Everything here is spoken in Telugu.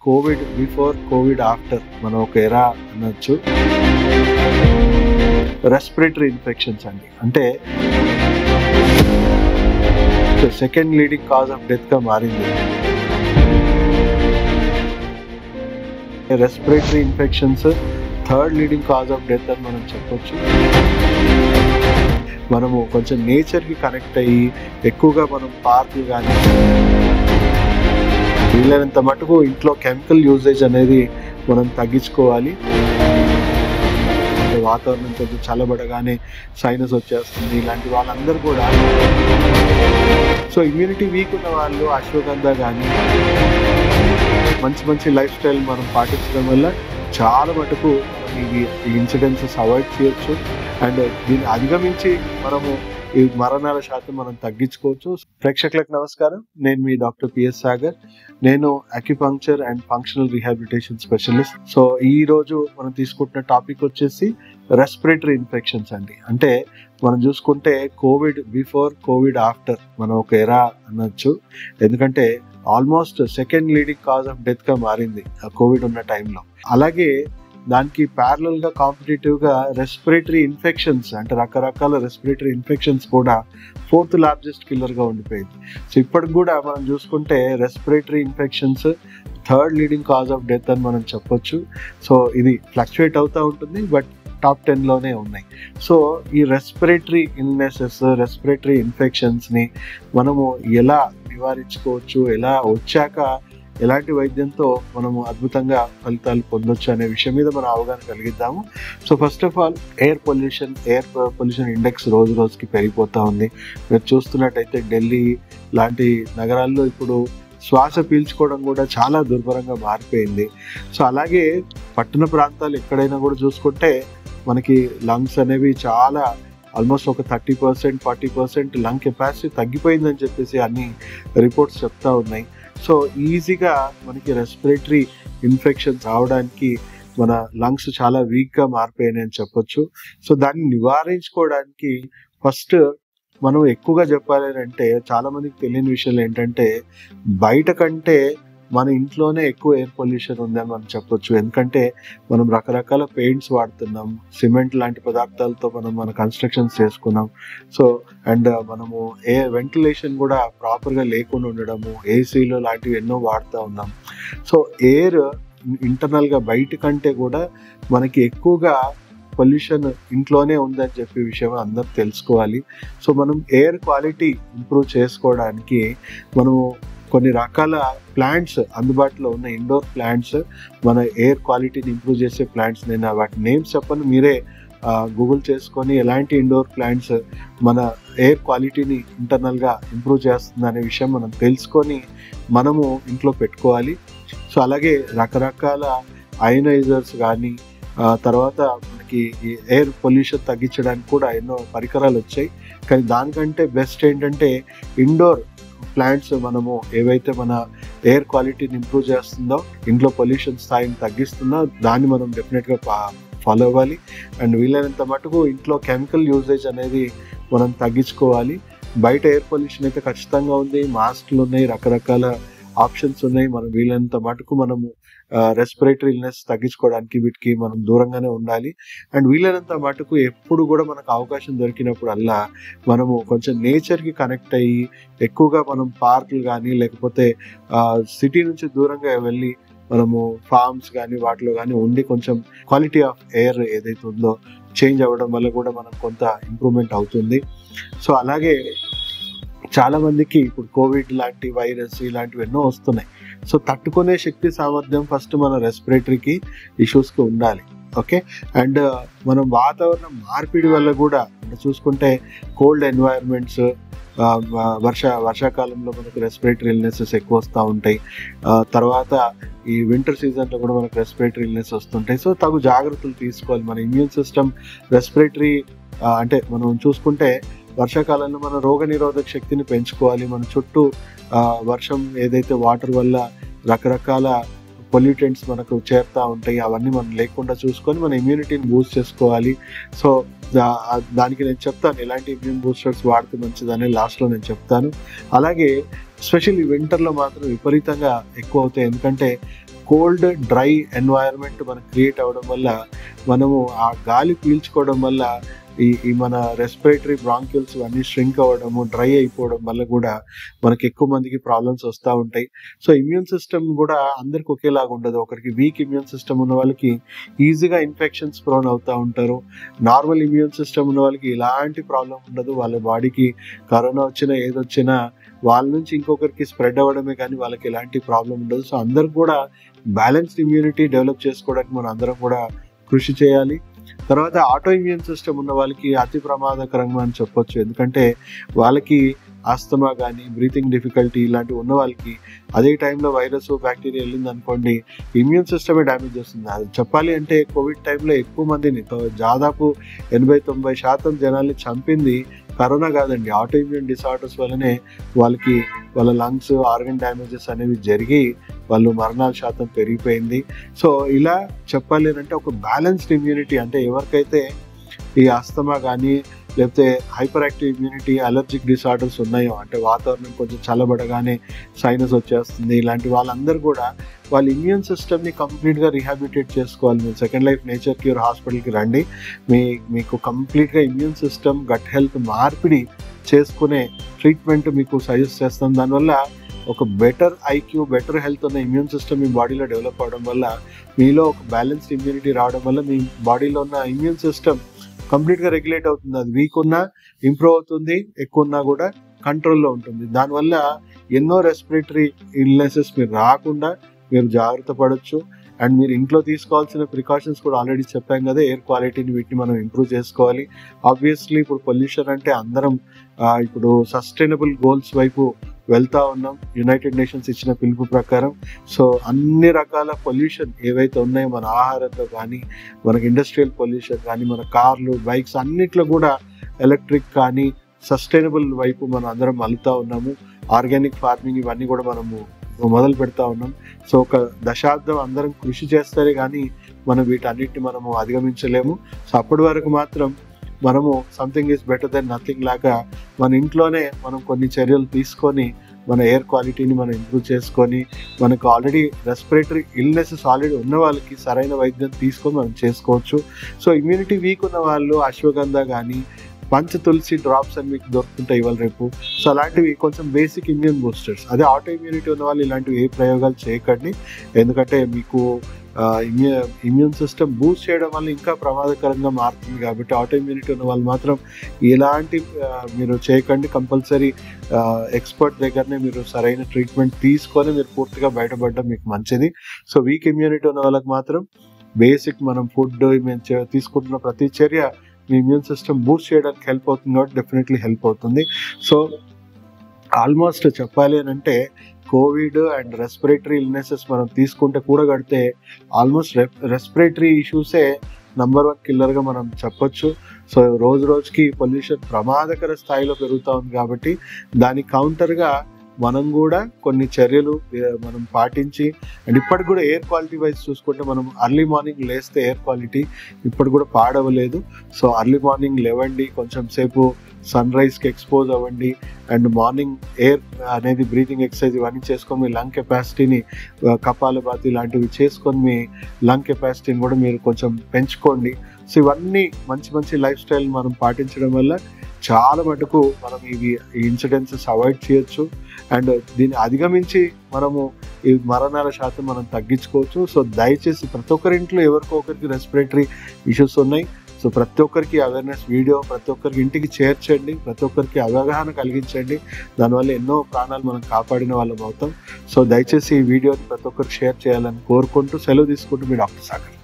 కోవిడ్ బిఫోర్ కోవిడ్ ఆఫ్టర్ మనం ఒక ఎరా అనొచ్చు. రెస్పిరేటరీ ఇన్ఫెక్షన్స్ అండి, అంటే second leading cause of death గా మారింది. Respiratory infections third leading cause of death అని మనం చెప్పొచ్చు. మనము కొంచెం నేచర్కి కనెక్ట్ అయ్యి ఎక్కువగా మనం పార్కులు కానీ వీలైనంత మటుకు ఇంట్లో కెమికల్ యూసేజ్ అనేది మనం తగ్గించుకోవాలి. వాతావరణం కొంచెం చల్లబడగానే సైనస్ వచ్చేస్తుంది, ఇలాంటి వాళ్ళందరూ కూడా. సో ఇమ్యూనిటీ వీక్ ఉన్న వాళ్ళు అశ్వగంధ కానీ మంచి మంచి లైఫ్ స్టైల్ మనం పాటించడం వల్ల చాలా మటుకు ఈ ఇన్సిడెన్సెస్ అవాయిడ్ చేయొచ్చు. అండ్ దీన్ని అధిగమించి మనము ఈ మరణాల శాతం మనం తగ్గించుకోవచ్చు. ప్రేక్షకులకు నమస్కారం, నేను మీ డాక్టర్ పిఎస్ సాగర్. నేను acupuncture and functional rehabilitation specialist. So ఈ రోజు మనం తీసుకుంటున్న టాపిక్ వచ్చేసి రెస్పిరేటరీ ఇన్ఫెక్షన్స్ అండి. అంటే మనం చూసుకుంటే కోవిడ్ బిఫోర్ కోవిడ్ ఆఫ్టర్ మనం ఒక ఎరా అనొచ్చు. ఎందుకంటే almost second leading cause of death గా మారింది కోవిడ్ ఉన్న టైంలో. అలాగే దానికి ప్యారలల్ గా కాంపిటేటివ్ గా రెస్పిరేటరీ ఇన్ఫెక్షన్స్, అంటే రకరకాల రెస్పిరేటరీ ఇన్ఫెక్షన్స్ కూడా ఫోర్త్ లార్జెస్ట్ కిల్లర్ గా ఉండిపోయింది. సో ఇప్పటికి కూడా మనం చూసుకుంటే respiratory infections third leading cause of death అని మనం చెప్పొచ్చు. సో ఇది ఫ్లక్చుయేట్ అవుతూ ఉంటుంది, బట్ టాప్ 10లోనే ఉన్నాయి. సో ఈ రెస్పిరేటరీ ఇల్నెసెస్, రెస్పిరేటరీ ఇన్ఫెక్షన్స్ని మనము ఎలా నివారించుకోవచ్చు, ఎలా వచ్చాక ఎలాంటి వైద్యంతో మనము అద్భుతంగా ఫలితాలు పొందొచ్చు అనే విషయం మీద మనం అవగాహన కలిగిద్దాము. So first of all air pollution index రోజు రోజుకి పెరిగిపోతూ ఉంది. మీరు చూస్తున్నట్టయితే ఢిల్లీ లాంటి నగరాల్లో ఇప్పుడు శ్వాస పీల్చుకోవడం కూడా చాలా దుర్భరంగా మారిపోయింది. సో అలాగే పట్టణ ప్రాంతాలు ఎక్కడైనా కూడా చూసుకుంటే మనకి లంగ్స్ అనేవి చాలా ఆల్మోస్ట్ ఒక 30% 40% లంగ్ కెపాసిటీ తగ్గిపోయిందని చెప్పేసి అన్ని రిపోర్ట్స్ చెప్తా ఉన్నాయి. సో ఈజీగా మనకి రెస్పిరేటరీ ఇన్ఫెక్షన్స్ రావడానికి మన లంగ్స్ చాలా వీక్గా మారిపోయాయని అని చెప్పొచ్చు. సో దాన్ని నివారించుకోవడానికి ఫస్ట్ మనం ఎక్కువగా చెప్పాలి అంటే, చాలా మందికి తెలియని విషయాలు ఏంటంటే బయట కంటే మన ఇంట్లోనే ఎక్కువ ఎయిర్ పొల్యూషన్ ఉందని మనం చెప్పొచ్చు. ఎందుకంటే మనం రకరకాల పెయింట్స్ వాడుతున్నాం, సిమెంట్ లాంటి పదార్థాలతో మన కన్స్ట్రక్షన్స్ చేసుకున్నాం. సో అండ్ మనము వెంటిలేషన్ కూడా ప్రాపర్గా లేకుండా ఉండడము, ఏసీలు లాంటివి ఎన్నో వాడుతూ ఉన్నాం. సో ఎయిర్ ఇంటర్నల్గా బయట కంటే కూడా మనకి ఎక్కువగా పొల్యూషన్ ఇంట్లోనే ఉందని చెప్పే విషయం అందరూ తెలుసుకోవాలి. సో మనం ఎయిర్ క్వాలిటీ ఇంప్రూవ్ చేసుకోవడానికి మనము కొన్ని రకాల ప్లాంట్స్ అందుబాటులో ఉన్న ఇండోర్ ప్లాంట్స్, మన ఎయిర్ క్వాలిటీని ఇంప్రూవ్ చేసే ప్లాంట్స్, నేను వాటి నేమ్స్ చెప్పను, మీరే గూగుల్ చేసుకొని ఎలాంటి ఇండోర్ ప్లాంట్స్ మన ఎయిర్ క్వాలిటీని ఇంటర్నల్గా ఇంప్రూవ్ చేస్తుంది అనే విషయం మనం తెలుసుకొని మనము ఇంట్లో పెట్టుకోవాలి. సో అలాగే రకరకాల అయనైజర్స్ కానీ తర్వాత మనకి ఎయిర్ పొల్యూషన్ తగ్గించడానికి కూడా ఎన్నో పరికరాలు వచ్చాయి. కానీ దానికంటే బెస్ట్ ఏంటంటే ఇండోర్ ప్లాంట్స్ మనము ఏవైతే మన ఎయిర్ క్వాలిటీని ఇంప్రూవ్ చేస్తుందో, ఇంట్లో పొల్యూషన్ స్థాయిని తగ్గిస్తుందో దాన్ని మనం డెఫినెట్గా ఫాలో అవ్వాలి. అండ్ వీలైనంత మటుకు ఇంట్లో కెమికల్ యూసేజ్ అనేది మనం తగ్గించుకోవాలి. బయట ఎయిర్ పొల్యూషన్ అయితే ఖచ్చితంగా ఉంది, మాస్క్లు ఉన్నాయి, రకరకాల ఆప్షన్స్ ఉన్నాయి. మనం వీలైనంత మటుకు మనము రెస్పిరేటరీ ఇల్నెస్ తగ్గించుకోవడానికి వీటికి మనం దూరంగానే ఉండాలి. అండ్ వీలైనంత మటుకు ఎప్పుడు కూడా మనకు అవకాశం దొరికినప్పుడల్లా మనము కొంచెం నేచర్కి కనెక్ట్ అయ్యి ఎక్కువగా మనం పార్కులు కానీ లేకపోతే సిటీ నుంచి దూరంగా వెళ్ళి మనము ఫార్మ్స్ కానీ వాటిలో కానీ ఉండి కొంచెం క్వాలిటీ ఆఫ్ ఎయిర్ ఏదైతే ఉందో చేంజ్ అవ్వడం వల్ల కూడా మనకు కొంత ఇంప్రూవ్మెంట్ అవుతుంది. సో అలాగే చాలా మందికి ఇప్పుడు కోవిడ్ లాంటి వైరస్ ఇలాంటివి ఎన్నో వస్తున్నాయి. సో తట్టుకునే శక్తి సామర్థ్యం ఫస్ట్ మన రెస్పిరేటరీకి ఇష్యూస్కి ఉండాలి. ఓకే, అండ్ మనం వాతావరణం మార్పిడి వల్ల కూడా అంటే చూసుకుంటే కోల్డ్ ఎన్వైరన్మెంట్స్, వర్షాకాలంలో మనకు రెస్పిరేటరీ ఇల్నెసెస్ ఎక్కువ వస్తూ ఉంటాయి. తర్వాత ఈ వింటర్ సీజన్లో కూడా మనకు రెస్పిరేటరీ ఇల్నెస్ వస్తుంటాయి. సో తగు జాగ్రత్తలు తీసుకోవాలి. మన ఇమ్యూన్ సిస్టమ్ రెస్పిరేటరీ అంటే మనం చూసుకుంటే వర్షాకాలంలో మన రోగ నిరోధక శక్తిని పెంచుకోవాలి. మన చుట్టూ వర్షం ఏదైతే వాటర్ వల్ల రకరకాల పొల్యూటెంట్స్ మనకు చేరుతూ ఉంటాయి, అవన్నీ మనం లేకుండా చూసుకొని మన ఇమ్యూనిటీని బూస్ట్ చేసుకోవాలి. సో దానికి నేను చెప్తాను ఎలాంటి ఇమ్యూన్ బూస్టర్స్ వాడితే మంచిదని లాస్ట్లో నేను చెప్తాను. అలాగే స్పెషల్లీ వింటర్లో మాత్రం విపరీతంగా ఎక్కువ అవుతాయి. ఎందుకంటే కోల్డ్ డ్రై ఎన్వైరన్మెంట్ మనకు క్రియేట్ అవ్వడం వల్ల మనము ఆ గాలి పీల్చుకోవడం వల్ల ఈ మన రెస్పిరేటరీ బ్రాంక్యూల్స్ అన్నీ ష్రింక్ అవ్వడము, డ్రై అయిపోవడం వల్ల కూడా మనకి ఎక్కువ మందికి ప్రాబ్లమ్స్ వస్తూ ఉంటాయి. సో ఇమ్యూన్ సిస్టమ్ కూడా అందరికి ఒకేలాగా ఉండదు. ఒకరికి వీక్ ఇమ్యూన్ సిస్టమ్ ఉన్న వాళ్ళకి ఈజీగా ఇన్ఫెక్షన్స్ ప్రోన్ అవుతూ ఉంటారు. నార్మల్ ఇమ్యూన్ సిస్టమ్ ఉన్న వాళ్ళకి ఎలాంటి ప్రాబ్లం ఉండదు. వాళ్ళ బాడీకి కరోనా వచ్చినా ఏదొచ్చినా వాళ్ళ నుంచి ఇంకొకరికి స్ప్రెడ్ అవ్వడమే కానీ వాళ్ళకి ఎలాంటి ప్రాబ్లం ఉండదు. సో అందరికి కూడా బ్యాలెన్స్డ్ ఇమ్యూనిటీ డెవలప్ చేసుకోవడానికి మనం అందరం కూడా కృషి చేయాలి. తర్వాత ఆటో ఇమ్యూన్ సిస్టమ్ ఉన్న వాళ్ళకి అతి ప్రమాదకరంగా అని చెప్పొచ్చు. ఎందుకంటే వాళ్ళకి ఆస్తమా కానీ బ్రీతింగ్ డిఫికల్టీ ఇలాంటివి ఉన్న వాళ్ళకి అదే టైంలో వైరస్ బ్యాక్టీరియా వెళ్ళింది అనుకోండి, ఇమ్యూన్ సిస్టమే డ్యామేజ్ వస్తుంది. అది చెప్పాలి అంటే కోవిడ్ టైంలో ఎక్కువ మందిని దాదాపు 80-90% జనాల్ని చంపింది కరోనా కాదండి, ఆటో ఇమ్యూన్ డిసార్డర్స్ వల్లనే వాళ్ళ లంగ్స్ ఆర్గన్ డ్యామేజెస్ అనేవి జరిగి వాళ్ళు మరణాల శాతం పెరిగిపోయింది. సో ఇలా చెప్పాలి అంటే ఒక బ్యాలెన్స్డ్ ఇమ్యూనిటీ, అంటే ఎవరికైతే ఈ ఆస్తమా కానీ లేకపోతే hyper active immunity, allergic disorders ఉన్నాయో, అంటే వాతావరణం కొంచెం చల్లబడగానే సైనస్ వచ్చేస్తుంది, ఇలాంటి వాళ్ళందరూ కూడా వాళ్ళ ఇమ్యూన్ సిస్టమ్ని కంప్లీట్గా రీహాబిలిటేట్ చేసుకోవాలి. మీరు సెకండ్ లైఫ్ నేచర్ క్యూర్ హాస్పిటల్కి రండి, మీకు కంప్లీట్గా ఇమ్యూన్ సిస్టమ్ గట్ హెల్త్ మార్పిడి చేసుకునే ట్రీట్మెంట్ మీకు సజెస్ట్ చేస్తాం. దానివల్ల ఒక బెటర్ ఐక్యూ, బెటర్ హెల్త్ ఉన్న ఇమ్యూన్ సిస్టమ్ మీ బాడీలో డెవలప్ అవడం వల్ల, మీలో ఒక బ్యాలెన్స్డ్ ఇమ్యూనిటీ రావడం వల్ల మీ బాడీలో ఉన్న ఇమ్యూన్ సిస్టమ్ కంప్లీట్గా రెగ్యులేట్ అవుతుంది. అది వీక్ ఉన్నా ఇంప్రూవ్ అవుతుంది, ఎక్కువ ఉన్నా కూడా కంట్రోల్లో ఉంటుంది. దానివల్ల ఎన్నో రెస్పిరేటరీ ఇల్నెసెస్ మీరు రాకుండా మీరు జాగ్రత్త పడవచ్చు. అండ్ మీరు ఇంట్లో తీసుకోవాల్సిన ప్రికాషన్స్ కూడా ఆల్రెడీ చెప్పాం కదా, ఎయిర్ క్వాలిటీని వీటిని మనం ఇంప్రూవ్ చేసుకోవాలి. ఆబ్వియస్లీ ఇప్పుడు పొల్యూషన్ అంటే అందరం ఇప్పుడు సస్టైనబుల్ గోల్స్ వైపు వెళ్తా ఉన్నాం యునైటెడ్ నేషన్స్ ఇచ్చిన పిలుపు ప్రకారం. సో అన్ని రకాల పొల్యూషన్ ఏవైతే ఉన్నాయో మన ఆహారంలో కానీ, మనకి ఇండస్ట్రియల్ పొల్యూషన్ కానీ, మన కార్లు బైక్స్ అన్నిట్లో కూడా ఎలక్ట్రిక్ కానీ సస్టైనబుల్ వైపు మనం అందరం మలుతా ఉన్నాము. ఆర్గానిక్ ఫార్మింగ్ ఇవన్నీ కూడా మనము మొదలు పెడతా ఉన్నాం. సో ఒక దశాబ్దం అందరం కృషి చేస్తారే కానీ మనం వీటన్నిటిని మనము అధిగమించలేము. సో అప్పటి వరకు మాత్రం మనము something is better than nothing లాగా మన ఇంట్లోనే మనం కొన్ని చర్యలు తీసుకొని మన ఎయిర్ క్వాలిటీని మనం ఇంప్రూవ్ చేసుకొని, మనకు ఆల్రెడీ రెస్పిరేటరీ ఇల్నెసెస్ ఆల్రెడీ ఉన్న వాళ్ళకి సరైన వైద్యం తీసుకొని మనం చేసుకోవచ్చు. సో ఇమ్యూనిటీ వీక్ ఉన్న వాళ్ళు అశ్వగంధ కానీ పంచ తులసి డ్రాప్స్ అని మీకు దొరుకుతుంటాయి ఇవాళ రేపు. సో అలాంటివి కొంచెం బేసిక్ ఇమ్యూన్ బూస్టర్స్. అదే ఆటో ఇమ్యూనిటీ ఉన్న వాళ్ళు ఇలాంటివి ఏ ప్రయోగాలు చేయకండి, ఎందుకంటే మీకు ఇమ్యూన్ సిస్టమ్ బూస్ట్ చేయడం వల్ల ఇంకా ప్రమాదకరంగా మారుతుంది. కాబట్టి ఆటో ఇమ్యూనిటీ ఉన్న వాళ్ళు మాత్రం ఎలాంటి మీరు చేయకండి. కంపల్సరీ ఎక్స్పర్ట్ దగ్గరనే మీరు సరైన ట్రీట్మెంట్ తీసుకొని మీరు పూర్తిగా బయటపడడం మీకు మంచిది. సో వీక్ ఇమ్యూనిటీ ఉన్న వాళ్ళకి మాత్రం బేసిక్ మనం ఫుడ్ మేము తీసుకుంటున్న ప్రతి చర్య మీ ఇమ్యూన్ సిస్టమ్ బూస్ట్ చేయడానికి హెల్ప్ అవుతుంది కాబట్టి డెఫినెట్లీ హెల్ప్ అవుతుంది. సో ఆల్మోస్ట్ చెప్పాలి అని అంటే కోవిడ్ అండ్ రెస్పిరేటరీ ఇల్నెసెస్ మనం తీసుకుంటే కూడగడితే ఆల్మోస్ట్ రెస్పిరేటరీ ఇష్యూసే నంబర్ 1 కిల్లర్గా మనం చెప్పొచ్చు. సో రోజు రోజుకి పొల్యూషన్ ప్రమాదకర స్థాయిలో పెరుగుతూ ఉంది కాబట్టి దానికి కౌంటర్గా మనం కూడా కొన్ని చర్యలు మనం పాటించి, అండ్ ఇప్పటికి కూడా ఎయిర్ క్వాలిటీ వైజ్ చూసుకుంటే మనం అర్లీ మార్నింగ్ లేస్తే ఎయిర్ క్వాలిటీ ఇప్పుడు కూడా పాడవలేదు. సో అర్లీ మార్నింగ్ లేవండి, కొంచెం సేపు సన్ రైజ్కి ఎక్స్పోజ్ అవ్వండి, అండ్ మార్నింగ్ ఎయిర్ అనేది బ్రీతింగ్ ఎక్సర్సైజ్ ఇవన్నీ చేసుకొని మీ లంగ్ కెపాసిటీని, కపాలభాతి ఇలాంటివి చేసుకొని మీ లంగ్ కెపాసిటీని కూడా మీరు కొంచెం పెంచుకోండి. సో ఇవన్నీ మంచి మంచి లైఫ్ స్టైల్ మనం పాటించడం వల్ల చాలా మటుకు మనం ఈ ఇన్సిడెన్సెస్ అవాయిడ్ చేయొచ్చు. అండ్ దీన్ని అధిగమించి మనము ఈ మరణాల శాతం మనం తగ్గించుకోవచ్చు. సో దయచేసి ప్రతి ఒక్కరి ఇంట్లో ఎవరికో ఒకరికి రెస్పిరేటరీ ఇష్యూస్ ఉన్నాయి. సో ప్రతి ఒక్కరికి అవేర్నెస్ వీడియో ప్రతి ఒక్కరికి ఇంటికి చేర్చండి, ప్రతి ఒక్కరికి అవగాహన కలిగించండి. దానివల్ల ఎన్నో ప్రాణాలు మనం కాపాడిన వాళ్ళం అవుతాం. సో దయచేసి ఈ వీడియోని ప్రతి ఒక్కరికి షేర్ చేయాలని కోరుకుంటూ సెలవు తీసుకుంటూ మీ డాక్టర్ సాగర్.